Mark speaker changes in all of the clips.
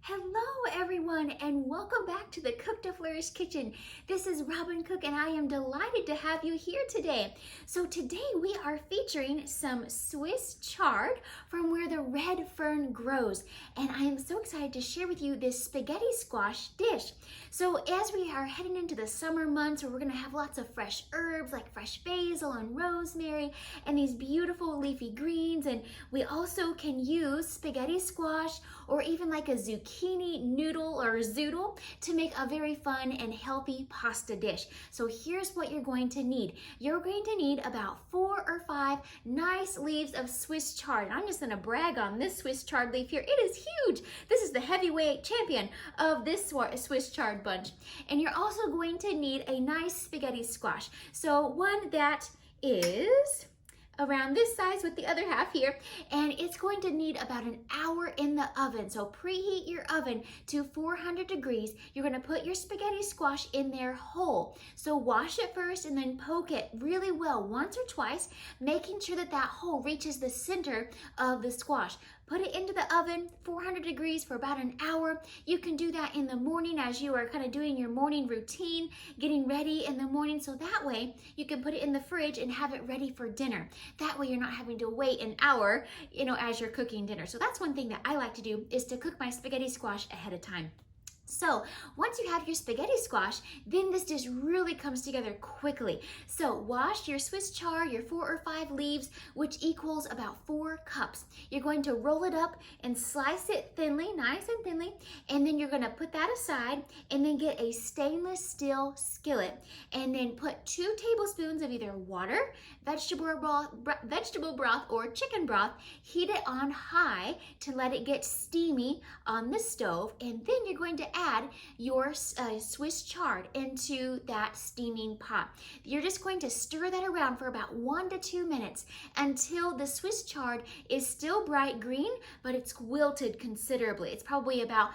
Speaker 1: Hello everyone and welcome back to the Cook to Flourish kitchen. This is Robin Cook and I am delighted to have you here today. So today we are featuring some Swiss chard from where the red fern grows. And I am so excited to share with you this spaghetti squash dish. So as we are heading into the summer months where we're gonna have lots of fresh herbs like fresh basil and rosemary and these beautiful leafy greens, and we also can use spaghetti squash or even like a zucchini noodle or zoodle to make a very fun and healthy pasta dish. So here's what you're going to need. You're going to need about 4 or 5 nice leaves of Swiss chard. And I'm just gonna brag on this Swiss chard leaf here. It is huge. This is the heavyweight champion of this Swiss chard bunch. And you're also going to need a nice spaghetti squash. So one that is around this size with the other half here, and it's going to need about an hour in the oven. So preheat your oven to 400 degrees. You're going to put your spaghetti squash in there whole. So wash it first and then poke it really well once or twice, making sure that that hole reaches the center of the squash. Put it into the oven, 400 degrees for about an hour. You can do that in the morning as you are kind of doing your morning routine, getting ready in the morning, so that way you can put it in the fridge and have it ready for dinner. That way you're not having to wait an hour, as you're cooking dinner. So that's one thing that I like to do, is to cook my spaghetti squash ahead of time. So once you have your spaghetti squash, then this dish really comes together quickly. So wash your Swiss chard, your 4 or 5 leaves, which equals about 4 cups. You're going to roll it up and slice it thinly, nice and thinly, and then you're going to put that aside and then get a stainless steel skillet and then put 2 tablespoons of either water, vegetable broth, or chicken broth. Heat it on high to let it get steamy on the stove, and then you're going to add your Swiss chard into that steaming pot. You're just going to stir that around for about 1 to 2 minutes until the Swiss chard is still bright green, but it's wilted considerably. It's probably about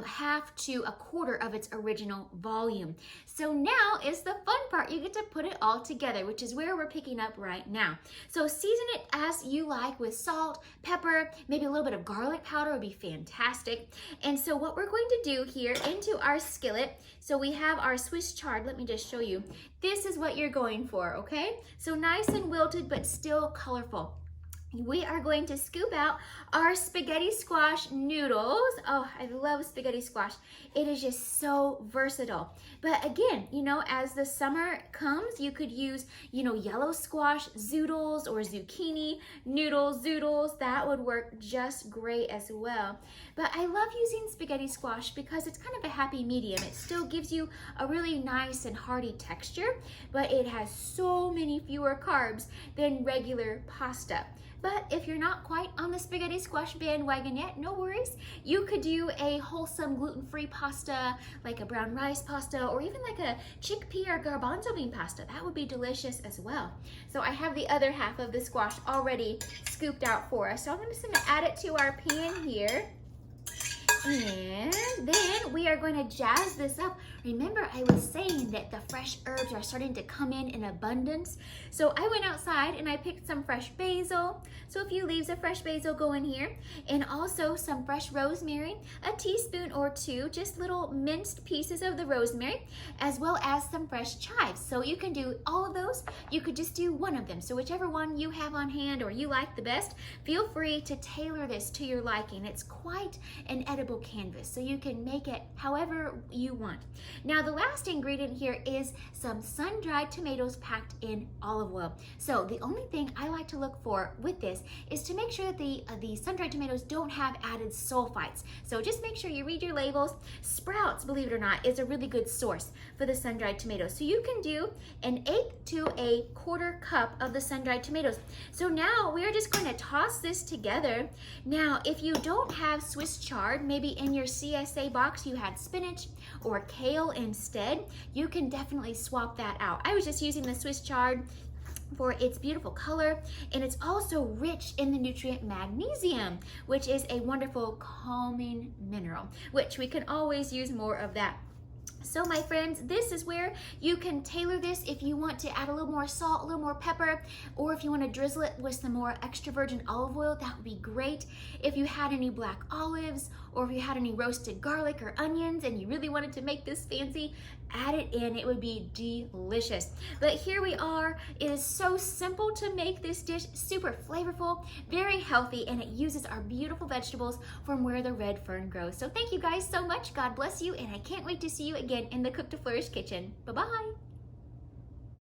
Speaker 1: half to a quarter of its original volume. So now is the fun part. You get to put it all together, which is where we're picking up right now. So season it as you like with salt, pepper, maybe a little bit of garlic powder would be fantastic. And so what we're going to do here into our skillet, so we have our Swiss chard. Let me just show you. This is what you're going for, okay? So nice and wilted, but still colorful. We are going to scoop out our spaghetti squash noodles. Oh, I love spaghetti squash. It is just so versatile. But again, as the summer comes, you could use, yellow squash zoodles or zucchini noodles, zoodles. That would work just great as well. But I love using spaghetti squash because it's kind of a happy medium. It still gives you a really nice and hearty texture, but it has so many fewer carbs than regular pasta. But if you're not quite on the spaghetti squash bandwagon yet, no worries. You could do a wholesome gluten-free pasta, like a brown rice pasta, or even like a chickpea or garbanzo bean pasta. That would be delicious as well. So I have the other half of the squash already scooped out for us. So I'm just gonna add it to our pan here. And then we are going to jazz this up. Remember, I was saying that the fresh herbs are starting to come in abundance. So I went outside and I picked some fresh basil. So a few leaves of fresh basil go in here. And also some fresh rosemary, a teaspoon or 2, just little minced pieces of the rosemary, as well as some fresh chives. So you can do all of those. You could just do one of them. So whichever one you have on hand or you like the best, feel free to tailor this to your liking. It's quite an edible canvas, so you can make it however you want. Now the last ingredient here is some sun-dried tomatoes packed in olive oil. So the only thing I like to look for with this is to make sure that the sun-dried tomatoes don't have added sulfites. So just make sure you read your labels. Sprouts, believe it or not, is a really good source for the sun-dried tomatoes. So you can do an 1/8 to a 1/4 cup of the sun-dried tomatoes. So now we are just going to toss this together. Now if you don't have Swiss chard, maybe in your CSA box you had spinach or kale instead, you can definitely swap that out. I was just using the Swiss chard for its beautiful color, and it's also rich in the nutrient magnesium, which is a wonderful calming mineral, which we can always use more of that. So my friends, this is where you can tailor this if you want to add a little more salt, a little more pepper, or if you want to drizzle it with some more extra virgin olive oil, that would be great. If you had any black olives or if you had any roasted garlic or onions and you really wanted to make this fancy, add it in. It would be delicious. But here we are. It is so simple to make this dish, super flavorful, very healthy, and it uses our beautiful vegetables from where the red fern grows. So thank you guys so much. God bless you, and I can't wait to see you again in the Cook to Flourish kitchen. Bye-bye.